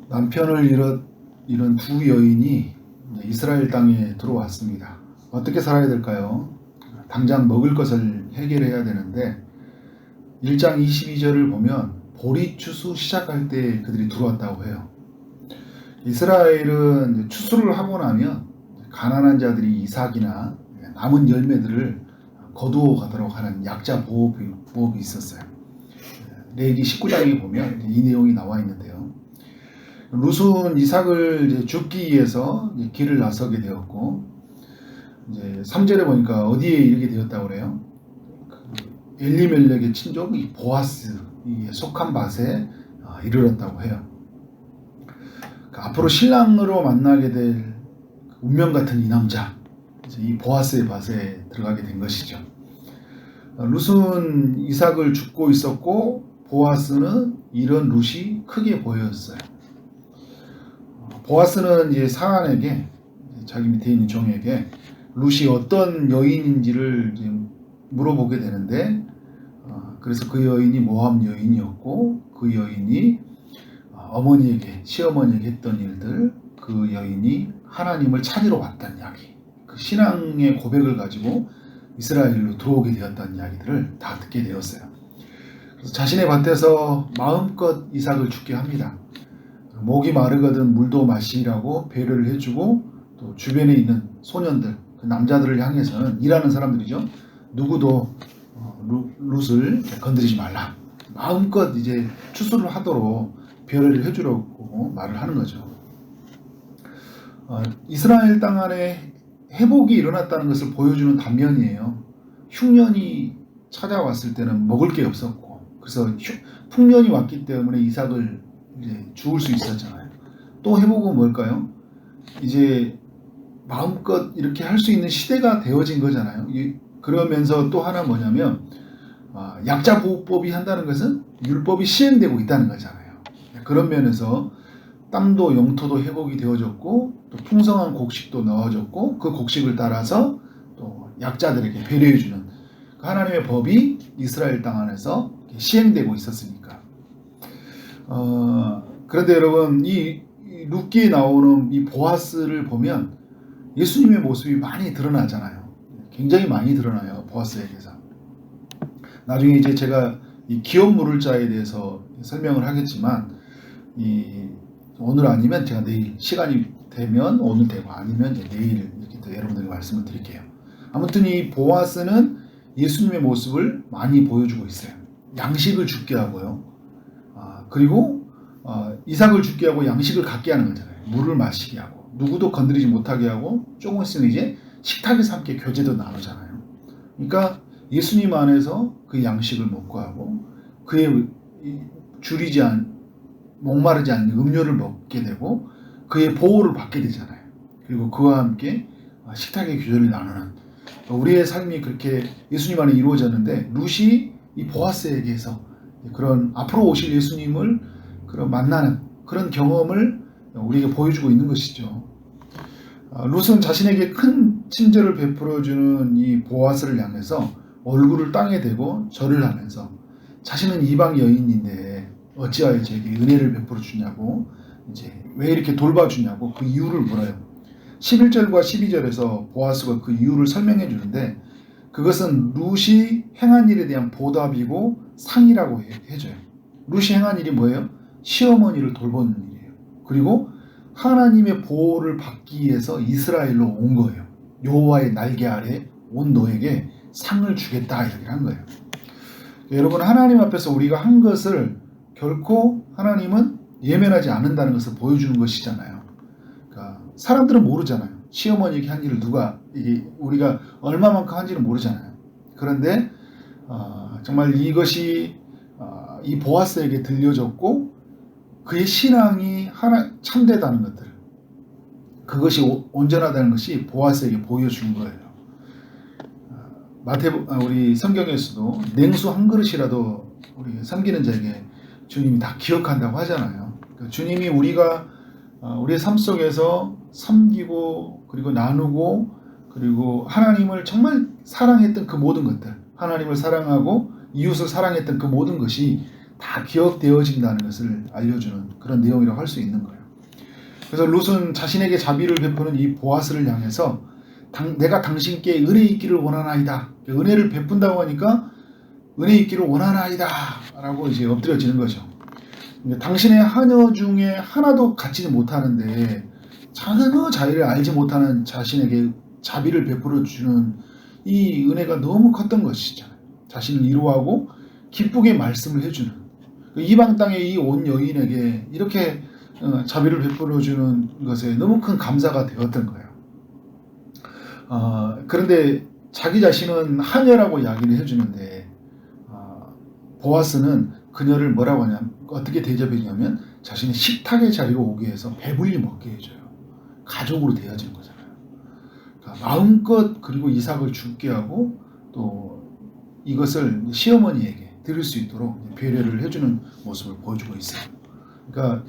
남편을 잃은 두 여인이 이스라엘 땅에 들어왔습니다. 어떻게 살아야 될까요? 당장 먹을 것을 해결해야 되는데 1장 22절을 보면 보리 추수 시작할 때 그들이 들어왔다고 해요. 이스라엘은 추수를 하고 나면 가난한 자들이 이삭이나 남은 열매들을 거두어 가도록 하는 약자 보호법이 있었어요. 레기 19장에 보면 이 내용이 나와 있는데요. 룻은 이삭을 죽기 위해서 길을 나서게 되었고, 이제 3절에 보니까 어디에 이르게 되었다고 그래요? 엘리멜렉의 친족 이 보아스에 속한 밭에 이르렀다고 해요. 앞으로 신랑으로 만나게 될 운명 같은 이 남자, 이 보아스의 밭에 들어가게 된 것이죠. 룻은 이삭을 줍고 있었고 보아스는 이런 룻이 크게 보였어요. 보아스는 이제 사안에게, 자기 밑에 있는 종에게 룻이 어떤 여인인지를 물어보게 되는데, 그래서 그 여인이 모압 여인이었고, 그 여인이 어머니에게, 시어머니에게 했던 일들, 그 여인이 하나님을 찾으러 왔다는 이야기, 그 신앙의 고백을 가지고 이스라엘로 들어오게 되었다는 이야기들을 다 듣게 되었어요. 그래서 자신의 밭에서 마음껏 이삭을 죽게 합니다. 목이 마르거든 물도 마시라고 배려를 해주고, 또 주변에 있는 소년들, 그 남자들을 향해서는, 일하는 사람들이죠, 누구도 룻을 건드리지 말라, 마음껏 이제 추수를 하도록 배려를 해주라고 말을 하는 거죠. 이스라엘 땅 안에 회복이 일어났다는 것을 보여주는 단면이에요. 흉년이 찾아왔을 때는 먹을 게 없었고, 그래서 풍년이 왔기 때문에 이삭을 이제 죽을 수 있었잖아요. 또 회복은 뭘까요? 이제 마음껏 이렇게 할 수 있는 시대가 되어진 거잖아요. 그러면서 또 하나 뭐냐면, 약자 보호법이 한다는 것은 율법이 시행되고 있다는 거잖아요. 그런 면에서 땅도 영토도 회복이 되어졌고, 또 풍성한 곡식도 넣어졌고, 그 곡식을 따라서 또 약자들에게 배려해주는 그 하나님의 법이 이스라엘 땅 안에서 시행되고 있었으니까. 그런데 여러분, 이 룻기에 나오는 이 보아스를 보면 예수님의 모습이 많이 드러나잖아요. 굉장히 많이 드러나요, 보아스에게서. 나중에 이제 제가 이 기업 물을 자에 대해서 설명을 하겠지만, 오늘 아니면 제가 내일, 시간이 되면 오늘 되고 아니면 이제 내일 이렇게 또 여러분들에게 말씀을 드릴게요. 아무튼 이 보아스는 예수님의 모습을 많이 보여주고 있어요. 양식을 죽게 하고요. 그리고 이삭을 죽게 하고 양식을 갖게 하는 거잖아요. 물을 마시게 하고, 누구도 건드리지 못하게 하고, 조금 있으면 이제 식탁에서 함께 교제도 나누잖아요. 그러니까 예수님 안에서 그 양식을 먹고 하고, 그의 목마르지 않는 음료를 먹게 되고, 그의 보호를 받게 되잖아요. 그리고 그와 함께 식탁의 교제를 나누는, 우리의 삶이 그렇게 예수님 안에 이루어졌는데, 룻이 이 보아스에게서 그런 앞으로 오실 예수님을 그런 만나는 그런 경험을 우리에게 보여주고 있는 것이죠. 룻은 자신에게 큰 친절을 베풀어주는 이 보아스를 향해서 얼굴을 땅에 대고 절을 하면서, 자신은 이방 여인인데 어찌하여 저에게 은혜를 베풀어 주냐고, 이제 왜 이렇게 돌봐주냐고 그 이유를 물어요. 11절과 12절에서 보아스가 그 이유를 설명해 주는데, 그것은 룻이 행한 일에 대한 보답이고 상이라고 해줘요. 룻이 행한 일이 뭐예요? 시어머니를 돌보는 일이에요. 그리고 하나님의 보호를 받기 위해서 이스라엘로 온 거예요. 여호와의 날개 아래 온 너에게 상을 주겠다, 이렇게 한 거예요. 여러분, 하나님 앞에서 우리가 한 것을 결코 하나님은 예면하지 않는다는 것을 보여주는 것이잖아요. 그러니까 사람들은 모르잖아요. 시어머니에게 한 일을 우리가 얼마만큼 한지는 모르잖아요. 그런데 정말 이것이 이 보아스에게 들려졌고, 그의 신앙이 참되다는 것들, 그것이 온전하다는 것이 보아스에게 보여준 거예요. 우리 성경에서도 냉수 한 그릇이라도 우리 섬기는 자에게 주님이 다 기억한다고 하잖아요. 그러니까 주님이 우리의 삶 속에서 섬기고, 그리고 나누고, 그리고 하나님을 정말 사랑했던 그 모든 것들, 하나님을 사랑하고 이웃을 사랑했던 그 모든 것이 다 기억되어진다는 것을 알려주는 그런 내용이라고 할 수 있는 거예요. 그래서 룻은 자신에게 자비를 베푸는 이 보아스를 향해서 내가 당신께 은혜 있기를 원하나이다. 은혜를 베푼다고 하니까 은혜 있기를 원하나이다 라고 이제 엎드려지는 거죠. 당신의 하녀 중에 하나도 갖지는 못하는데 전혀 자기를 알지 못하는 자신에게 자비를 베풀어 주는 이 은혜가 너무 컸던 것이잖아요. 자신을 위로하고 기쁘게 말씀을 해주는 이방 땅의 이 온 여인에게 이렇게 자비를 베풀어 주는 것에 너무 큰 감사가 되었던 거예요. 그런데 자기 자신은 하녀라고 이야기를 해주는데 보아스는 그녀를 뭐라고 하냐면 어떻게 대접했냐면 자신의 식탁의 자리로 오게 해서 배불리 먹게 해줘요. 가족으로 되어지는 거잖아요. 그러니까 마음껏 그리고 이삭을 죽게 하고 또 이것을 시어머니에게 드릴 수 있도록 배려를 해주는 모습을 보여주고 있어요. 그러니까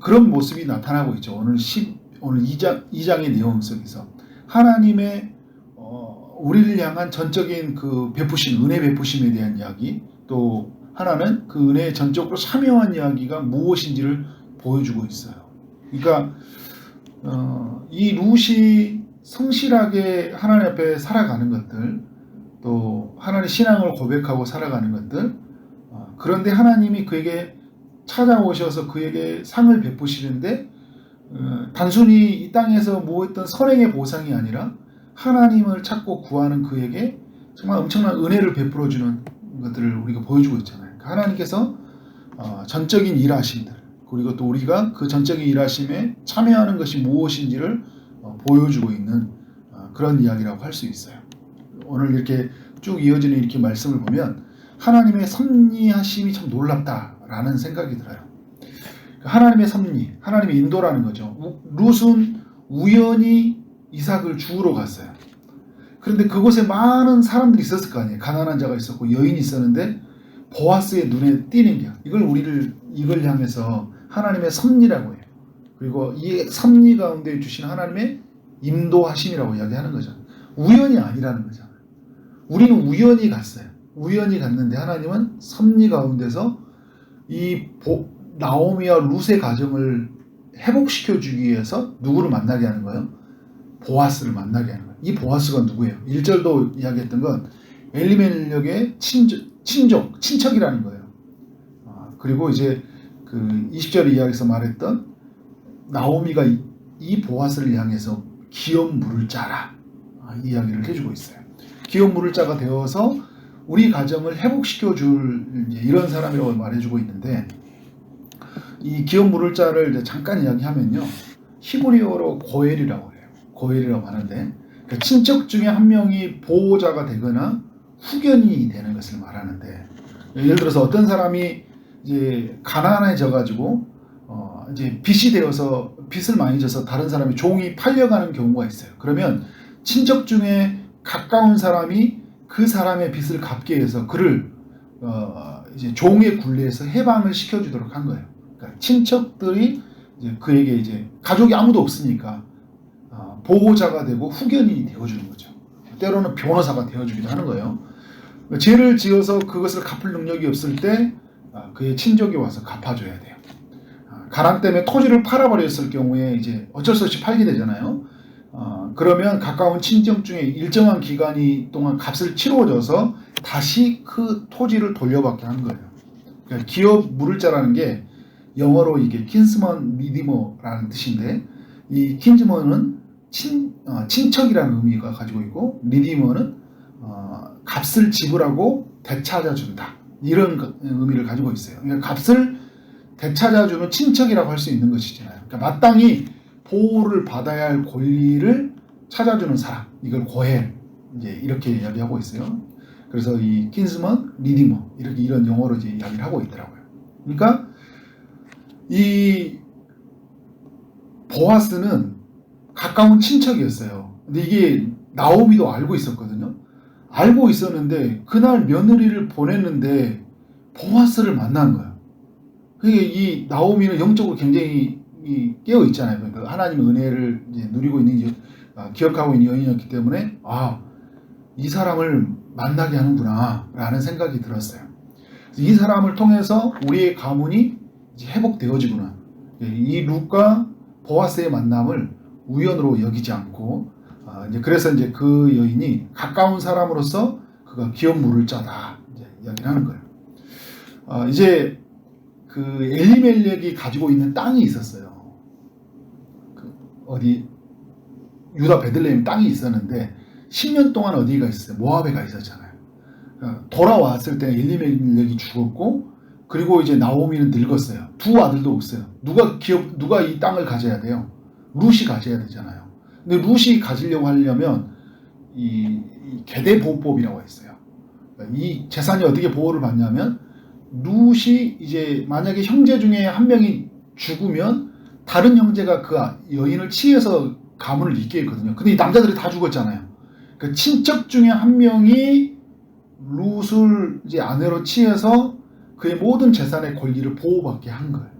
그런 모습이 나타나고 있죠. 오늘 2장의 내용 속에서 하나님의 우리를 향한 전적인 그 베푸심, 은혜 베푸심에 대한 이야기, 또 하나는 그 은혜에 전적으로 참여한 이야기가 무엇인지를 보여주고 있어요. 그러니까 이 룻이 성실하게 하나님 앞에 살아가는 것들, 또 하나님의 신앙을 고백하고 살아가는 것들, 그런데 하나님이 그에게 찾아오셔서 그에게 상을 베푸시는데 단순히 이 땅에서 모았던 선행의 보상이 아니라 하나님을 찾고 구하는 그에게 정말 엄청난 은혜를 베풀어주는 것들을 우리가 보여주고 있잖아요. 하나님께서 전적인 일하심들, 그리고 또 우리가 그 전적인 일하심에 참여하는 것이 무엇인지를 보여주고 있는 그런 이야기라고 할 수 있어요. 오늘 이렇게 쭉 이어지는 이렇게 말씀을 보면 하나님의 섭리하심이 참 놀랍다라는 생각이 들어요. 하나님의 섭리, 하나님의 인도라는 거죠. 룻은 우연히 이삭을 주우러 갔어요. 그런데 그곳에 많은 사람들이 있었을 거 아니에요. 가난한 자가 있었고 여인이 있었는데 보아스의 눈에 띄는 게 이걸 향해서 하나님의 섭리라고 해요. 그리고 이 섭리 가운데 주신 하나님의 인도하심이라고 이야기하는 거죠. 우연이 아니라는 거잖아요. 우리는 우연히 갔어요. 우연히 갔는데 하나님은 섭리 가운데서 이 나오미와 룻의 가정을 회복시켜주기 위해서 누구를 만나게 하는 거예요? 보아스를 만나게 하는 거예요. 이 보아스가 누구예요? 1절도 이야기했던 건 엘리멜렉의 친척이라는 거예요. 그리고 이제 그 20절 이야기에서 말했던 나오미가 이 보아스를 향해서 기업 물을 짜라 이야기를 해주고 있어요. 기업 물을 짜가 되어서 우리 가정을 회복시켜줄 이런 사람이라고 말해주고 있는데 이 기업 물을 자를 이제 잠깐 이야기하면요. 히브리어로 고엘이라고 해요. 고엘이라고 하는데 그러니까 친척 중에 한 명이 보호자가 되거나 후견이 되는 것을 말하는데 예를 들어서 어떤 사람이 이제 가난해져 가지고 이제 빚이 되어서 빚을 많이 져서 다른 사람이 종이 팔려가는 경우가 있어요. 그러면 친척 중에 가까운 사람이 그 사람의 빚을 갚게 해서 그를 이제 종의 굴레에서 해방을 시켜주도록 한 거예요. 그러니까 친척들이 이제 그에게 이제 가족이 아무도 없으니까 보호자가 되고 후견이 되어주는 거죠. 때로는 변호사가 되어주기도 하는 거예요. 죄를 지어서 그것을 갚을 능력이 없을 때 그의 친족이 와서 갚아줘야 돼요. 가난 때문에 토지를 팔아버렸을 경우에 이제 어쩔 수 없이 팔게 되잖아요. 그러면 가까운 친정 중에 일정한 기간이 동안 값을 치러줘서 다시 그 토지를 돌려받게 하는 거예요. 그러니까 기업 물을 자라는 게 영어로 이게 킨스먼 리디머라는 뜻인데 이 킨즈먼은 친척이라는 의미가 가지고 있고 리디머는 값을 지불하고 되찾아준다 이런 의미를 가지고 있어요. 그러니까 값을 되찾아주는 친척이라고 할 수 있는 것이잖아요. 그러니까 마땅히 보호를 받아야 할 권리를 찾아주는 사람, 이걸 고엘 이제 이렇게 이야기하고 있어요. 그래서 이 킨스먼 리디머 이렇게 이런 용어로 이제 이야기를 하고 있더라고요. 그러니까 이 보아스는 가까운 친척이었어요. 근데 이게 나오미도 알고 있었거든요. 알고 있었는데 그날 며느리를 보냈는데 보아스를 만난 거예요. 그러니까 이 나오미는 영적으로 굉장히 깨어 있잖아요. 그러니까 하나님의 은혜를 이제 누리고 있는 기억하고 있는 여인이었기 때문에 이 사람을 만나게 하는구나 라는 생각이 들었어요. 이 사람을 통해서 우리의 가문이 이제 회복되어지구나. 이 룻과 보아스의 만남을 우연으로 여기지 않고 이제 그래서 이제 그 여인이 가까운 사람으로서 그가 기업 물을 자다 이제 이야기를 하는 거예요. 이제 그 엘리멜렉이 가지고 있는 땅이 있었어요. 그 어디 유다 베들레헴 땅이 있었는데 10년 동안 어디가 있었어요? 모압에 가 있었잖아요. 돌아왔을 때 엘리멜렉이 죽었고 그리고 이제 나오미는 늙었어요. 두 아들도 없어요. 누가 이 땅을 가져야 돼요? 룻이 가져야 되잖아요. 근데 룻이 가지려고 하려면 이 계대 보호법이라고 있어요. 이 재산이 어떻게 보호를 받냐면 룻이 이제 만약에 형제 중에 한 명이 죽으면 다른 형제가 그 여인을 취해서 가문을 잇게 했거든요. 근데 이 남자들이 다 죽었잖아요. 그 친척 중에 한 명이 룻을 이제 아내로 취해서 그의 모든 재산의 권리를 보호받게 한 거예요.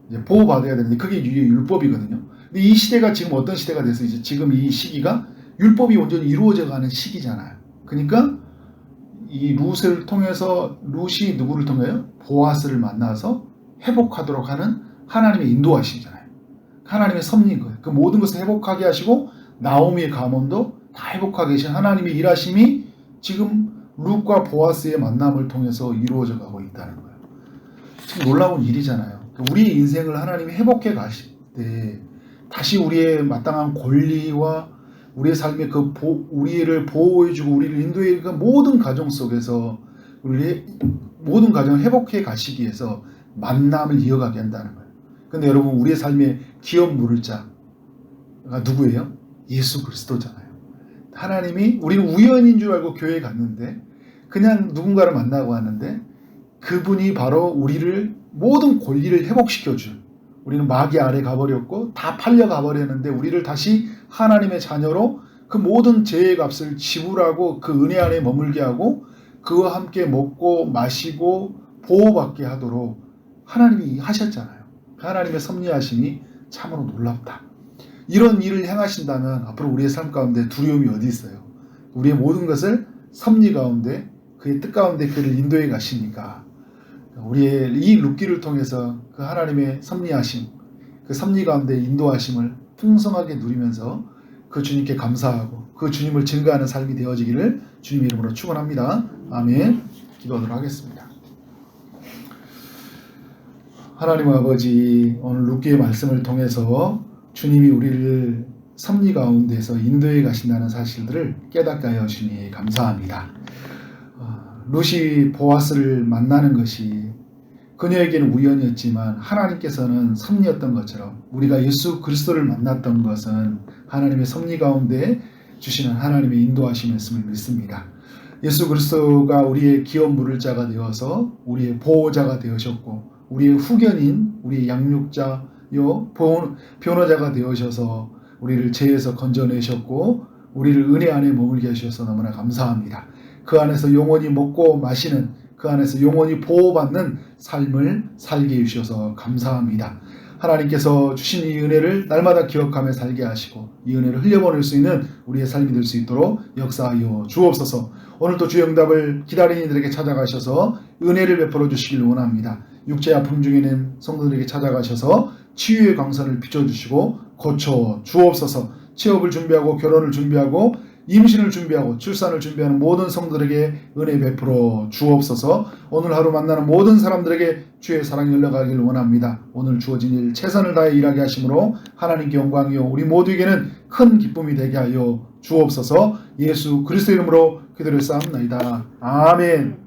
이제 보호받아야 되는데 그게 율법이거든요. 근데 이 시대가 지금 어떤 시대가 돼서 이제 지금 이 시기가 율법이 온전히 이루어져 가는 시기잖아요. 그러니까 이 룻을 통해서 룻이 누구를 통해요? 보아스를 만나서 회복하도록 하는 하나님의 인도하심이잖아요. 하나님의 섭리인 거예요. 그 모든 것을 회복하게 하시고 나오미의 가문도 다 회복하게 하신 하나님의 일하심이 지금 룻과 보아스의 만남을 통해서 이루어져 가고 있다는 거예요. 참 놀라운 일이잖아요. 우리 인생을 하나님이 회복해 가실 때 다시 우리의 마땅한 권리와 우리의 삶의 우리를 보호해주고 우리를 인도해 그 모든 가정 속에서 우리의 모든 가정을 회복해 가시기 위해서 만남을 이어가게 한다는 거예요. 근데 여러분 우리의 삶의 기업 물을 자가 누구예요? 예수 그리스도잖아요. 하나님이 우리는 우연인 줄 알고 교회에 갔는데 그냥 누군가를 만나고 하는데 그분이 바로 우리를 모든 권리를 회복시켜준 우리는 마귀 아래 가버렸고 다 팔려 가버렸는데 우리를 다시 하나님의 자녀로 그 모든 죄의 값을 지불하고 그 은혜 안에 머물게 하고 그와 함께 먹고 마시고 보호받게 하도록 하나님이 하셨잖아요. 하나님의 섭리하심이 참으로 놀랍다. 이런 일을 행하신다면 앞으로 우리의 삶 가운데 두려움이 어디 있어요? 우리의 모든 것을 섭리 가운데 그의 뜻 가운데 그를 인도해 가시니까 우리의 이 룻기를 통해서 그 하나님의 섭리하심, 그 섭리 가운데 인도하심을 풍성하게 누리면서 그 주님께 감사하고 그 주님을 증거하는 삶이 되어지기를 주님의 이름으로 축원합니다. 아멘. 기도하도록 하겠습니다. 하나님 아버지, 오늘 룻기의 말씀을 통해서 주님이 우리를 섭리 가운데서 인도해 가신다는 사실들을 깨닫게 하여 주니 감사합니다. 룻이 보아스를 만나는 것이 그녀에게는 우연이었지만 하나님께서는 섭리였던 것처럼 우리가 예수 그리스도를 만났던 것은 하나님의 섭리 가운데 주시는 하나님의 인도하심이었음을 믿습니다. 예수 그리스도가 우리의 기업 물을 자가 되어서 우리의 보호자가 되으셨고 우리의 후견인, 우리의 양육자요 변호자가 되어셔서 우리를 죄에서 건져내셨고 우리를 은혜 안에 머물게 하셔서 너무나 감사합니다. 그 안에서 영원히 먹고 마시는 그 안에서 영원히 보호받는 삶을 살게 해주셔서 감사합니다. 하나님께서 주신 이 은혜를 날마다 기억하며 살게 하시고 이 은혜를 흘려보낼 수 있는 우리의 삶이 될 수 있도록 역사하여 주옵소서. 오늘도 주의 응답을 기다리는 이들에게 찾아가셔서 은혜를 베풀어 주시길 원합니다. 육체 아픔 중에 있는 성도들에게 찾아가셔서 치유의 광선을 비춰주시고 고쳐 주옵소서. 취업을 준비하고 결혼을 준비하고 임신을 준비하고 출산을 준비하는 모든 성도들에게 은혜 베풀어 주옵소서. 오늘 하루 만나는 모든 사람들에게 주의 사랑이 흘러가길 원합니다. 오늘 주어진 일 최선을 다해 일하게 하심으로 하나님께 영광이요 우리 모두에게는 큰 기쁨이 되게 하여 주옵소서. 예수 그리스도 이름으로 기도를 쌓옵나이다. 아멘.